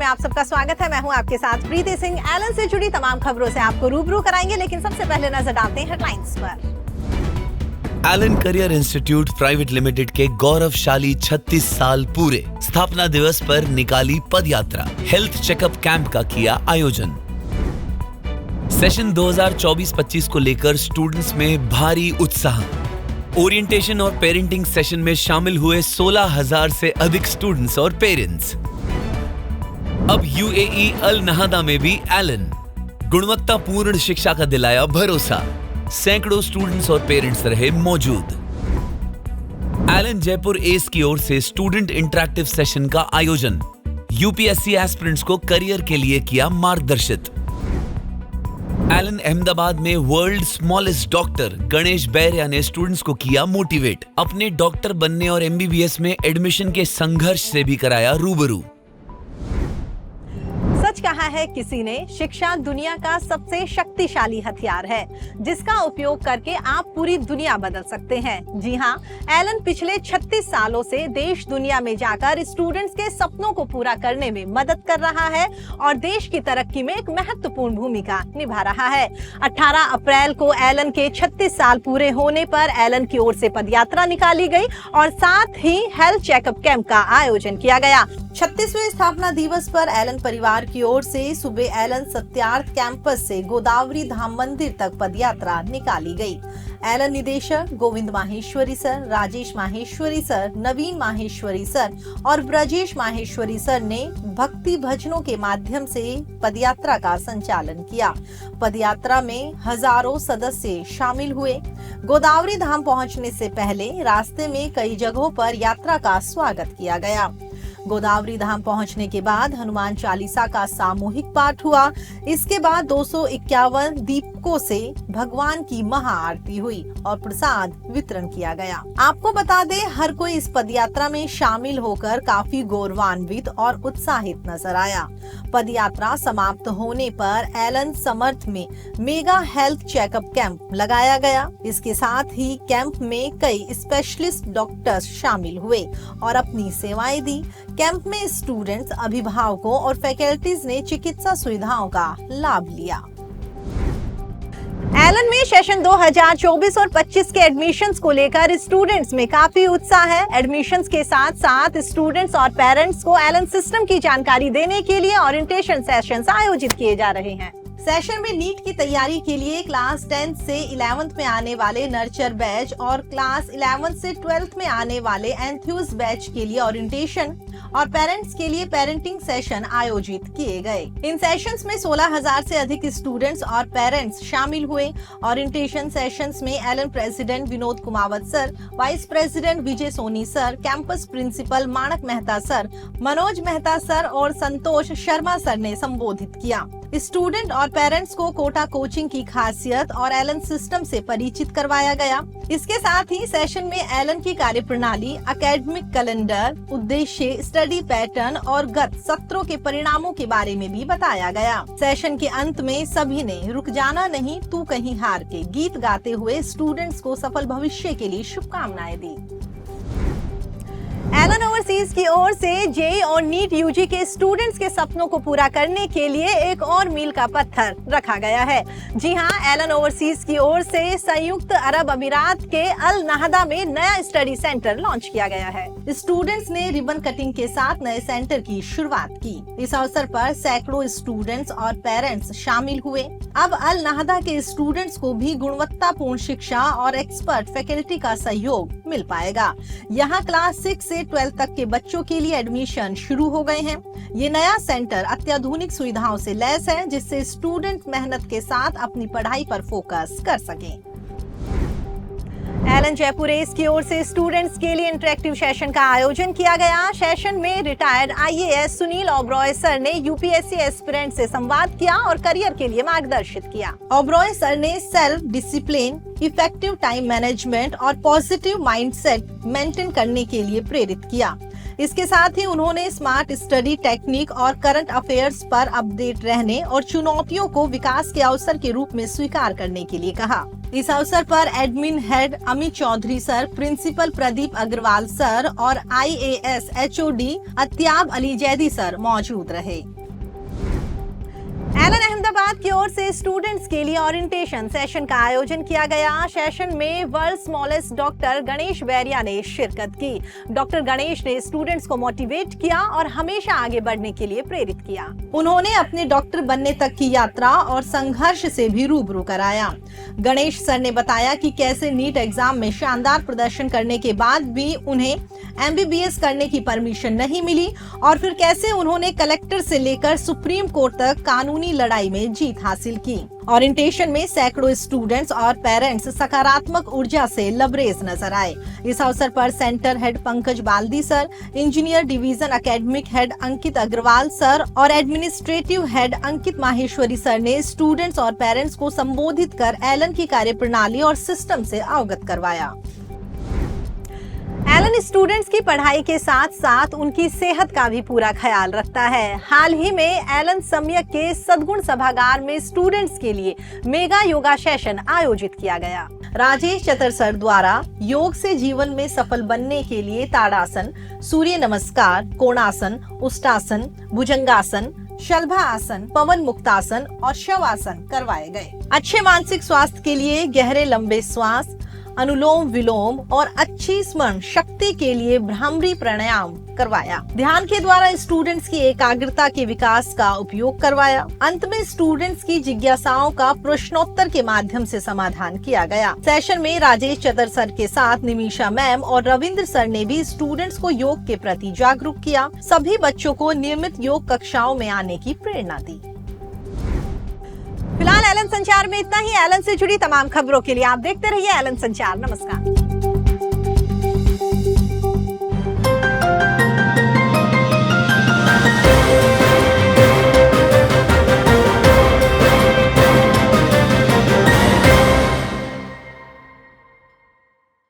में आप सबका स्वागत है। मैं हूं आपके साथ प्रीति सिंह। एलन से जुड़ी तमाम खबरों से आपको रूबरू कराएंगे, लेकिन सबसे पहले नजर डालते हैं हेडलाइंस पर। Allen Career Institute Private Limited के गौरवशाली 36 साल पूरे स्थापना दिवस पर निकाली पदयात्रा। हेल्थ चेकअप कैंप का किया आयोजन। सेशन 2024-25 को लेकर स्टूडेंट्स में भारी उत्साह। ओरिएंटेशन और पेरेंटिंग सेशन में शामिल हुए 16,000 से अधिक स्टूडेंट्स और पेरेंट्स। अब यूएई अल नहदा में भी एलन गुणवत्तापूर्ण शिक्षा का दिलाया भरोसा। सैकड़ों स्टूडेंट्स और पेरेंट्स रहे मौजूद। एलन जयपुर एस की ओर से स्टूडेंट इंटरैक्टिव सेशन का आयोजन। यूपीएससी एस्पिरेंट्स को करियर के लिए किया मार्गदर्शित। एलन अहमदाबाद में world smallest doctor Ganesh Baraiya ने स्टूडेंट्स को किया मोटिवेट। अपने डॉक्टर बनने और एमबीबीएस में एडमिशन के संघर्ष से भी कराया रूबरू। सच कहा है किसी ने, शिक्षा दुनिया का सबसे शक्तिशाली हथियार है, जिसका उपयोग करके आप पूरी दुनिया बदल सकते हैं। जी हाँ, एलन पिछले 36 सालों से देश दुनिया में जाकर स्टूडेंट्स के सपनों को पूरा करने में मदद कर रहा है और देश की तरक्की में एक महत्वपूर्ण भूमिका निभा रहा है। 18 अप्रैल को एलन के 36 साल पूरे होने पर एलन की ओर से पदयात्रा निकाली गई और साथ ही हेल्थ चेकअप कैंप का आयोजन किया गया। 36वें स्थापना दिवस पर एलन परिवार की ओर से सुबह एलन सत्यार्थ कैंपस से गोदावरी धाम मंदिर तक पदयात्रा निकाली गई। एलन निदेशक गोविंद माहेश्वरी सर, राजेश माहेश्वरी सर, नवीन माहेश्वरी सर और ब्रजेश माहेश्वरी सर ने भक्ति भजनों के माध्यम से पदयात्रा का संचालन किया। पदयात्रा में हजारों सदस्य शामिल हुए। गोदावरी धाम पहुंचने से पहले रास्ते में कई जगहों पर यात्रा का स्वागत किया गया। गोदावरी धाम पहुंचने के बाद हनुमान चालीसा का सामूहिक पाठ हुआ। इसके बाद 251 दीपकों से भगवान की महाआरती हुई और प्रसाद वितरण किया गया। आपको बता दें, हर कोई इस पदयात्रा में शामिल होकर काफी गौरवान्वित और उत्साहित नजर आया। पदयात्रा समाप्त होने पर एलन समर्थ में मेगा हेल्थ चेकअप कैंप लगाया गया। इसके साथ ही कैंप में कई स्पेशलिस्ट डॉक्टर्स शामिल हुए और अपनी सेवाएं दी। कैंप में स्टूडेंट्स, अभिभावकों और फैकल्टीज ने चिकित्सा सुविधाओं का लाभ लिया। एलन में सेशन 2024 और 25 के एडमिशंस को लेकर स्टूडेंट्स में काफी उत्साह है। एडमिशंस के साथ साथ स्टूडेंट्स और पेरेंट्स को एलन सिस्टम की जानकारी देने के लिए ओरिएंटेशन सेशंस आयोजित किए जा रहे हैं। सेशन में नीट की तैयारी के लिए क्लास 10 से 11th में आने वाले नर्चर बैच और क्लास 11 से 12th में आने वाले एंथ्यूज बैच के लिए ओरिएंटेशन और पेरेंट्स के लिए पेरेंटिंग सेशन आयोजित किए गए। इन सेशंस में 16,000 से अधिक स्टूडेंट्स और पेरेंट्स शामिल हुए। ओरिएंटेशन सेशंस में Allen president Vinod Kumawat sir, vice president Vijay Soni sir, campus principal Manak Mehta sir, Manoj Mehta sir और संतोष शर्मा सर ने संबोधित किया। स्टूडेंट और पेरेंट्स को कोटा कोचिंग की खासियत और एलन सिस्टम से परिचित करवाया गया। इसके साथ ही सेशन में एलन की कार्यप्रणाली, एकेडमिक कैलेंडर, उद्देश्य, स्टडी पैटर्न और गत सत्रों के परिणामों के बारे में भी बताया गया। सेशन के अंत में सभी ने रुक जाना नहीं तू कहीं हार के गीत गाते हुए स्टूडेंट्स को सफल भविष्य के लिए शुभकामनाएं दी। एलन ओवरसीज की ओर से जेईई और नीट यूजी के स्टूडेंट्स के सपनों को पूरा करने के लिए एक और मील का पत्थर रखा गया है। जी हां, एलन ओवरसीज की ओर से संयुक्त अरब अमीरात के अल नहदा में नया स्टडी सेंटर लॉन्च किया गया है। स्टूडेंट्स ने रिबन कटिंग के साथ नए सेंटर की शुरुआत की। इस अवसर पर सैकड़ों स्टूडेंट्स और पेरेंट्स शामिल हुए। अब अल नहदा के स्टूडेंट्स को भी गुणवत्तापूर्ण शिक्षा और एक्सपर्ट फैकल्टी का सहयोग मिल पाएगा। यहाँ क्लास 6 से 12 तक के बच्चों के लिए एडमिशन शुरू हो गए हैं। ये नया सेंटर अत्याधुनिक सुविधाओं से लैस है, जिससे स्टूडेंट मेहनत के साथ अपनी पढ़ाई पर फोकस कर सकें। एलन जयपुर एस की ओर से स्टूडेंट्स के लिए इंटरेक्टिव सेशन का आयोजन किया गया। सेशन में retired IAS Sunil Oberoi sir ने यूपीएससी एस्पिरेंट से संवाद किया और करियर के लिए मार्गदर्शित किया। ओबरॉय सर ने self discipline, effective time management और पॉजिटिव माइंडसेट मेंटेन करने के लिए प्रेरित किया। इसके साथ ही उन्होंने स्मार्ट स्टडी टेक्निक और करंट अफेयर्स पर अपडेट रहने और चुनौतियों को विकास के अवसर के रूप में स्वीकार करने के लिए कहा। इस अवसर पर admin head Amit Chaudhary sir, principal Pradeep Agarwal sir और IAS HOD Atyab Ali Zaidi sir मौजूद रहे। एलन अहमदाबाद की ओर से स्टूडेंट्स के लिए ओरिएंटेशन सेशन का आयोजन किया गया। सेशन में world smallest doctor Ganesh Baraiya ने शिरकत की। डॉक्टर गणेश ने स्टूडेंट्स को मोटिवेट किया और हमेशा आगे बढ़ने के लिए प्रेरित किया। उन्होंने अपने डॉक्टर बनने तक की यात्रा और संघर्ष से भी रूबरू कराया। गणेश सर ने बताया कि कैसे नीट एग्जाम में शानदार प्रदर्शन करने के बाद भी उन्हें MBBS करने की परमिशन नहीं मिली और फिर कैसे उन्होंने कलेक्टर से लेकर सुप्रीम कोर्ट तक कानूनी लड़ाई में जीत हासिल की। ओरिएंटेशन में सैकड़ों स्टूडेंट्स और पेरेंट्स सकारात्मक ऊर्जा से लबरेज नजर आए। इस अवसर पर centre head Pankaj Baldi sir, engineer division academic head Ankit Agarwal sir और administrative head Ankit Maheshwari sir ने स्टूडेंट्स और पेरेंट्स को संबोधित कर एलन की कार्यप्रणाली और सिस्टम से अवगत करवाया। एलन स्टूडेंट्स की पढ़ाई के साथ साथ उनकी सेहत का भी पूरा ख्याल रखता है। हाल ही में एलन सम्यक के सद्गुण सभागार में स्टूडेंट्स के लिए मेगा योगा सेशन आयोजित किया गया। राजेश चतर सर द्वारा योग से जीवन में सफल बनने के लिए ताड़ासन, सूर्य नमस्कार, कोणासन, उष्टासन, भुजंगासन, शलभा आसन, पवन मुक्तासन और शवासन करवाए गए। अच्छे मानसिक स्वास्थ्य के लिए गहरे लंबे श्वास, अनुलोम विलोम और अच्छी स्मरण शक्ति के लिए भ्रामरी प्राणायाम करवाया। ध्यान के द्वारा स्टूडेंट्स की एकाग्रता के विकास का उपयोग करवाया। अंत में स्टूडेंट्स की जिज्ञासाओं का प्रश्नोत्तर के माध्यम से समाधान किया गया। सेशन में राजेश चतर सर के साथ निमिषा मैम और रविंद्र सर ने भी स्टूडेंट्स को योग के प्रति जागरूक किया। सभी बच्चों को नियमित योग कक्षाओं में आने की प्रेरणा दी। फिलहाल एलन संचार में इतना ही। एलन से जुड़ी तमाम खबरों के लिए आप देखते रहिए एलन संचार। नमस्कार।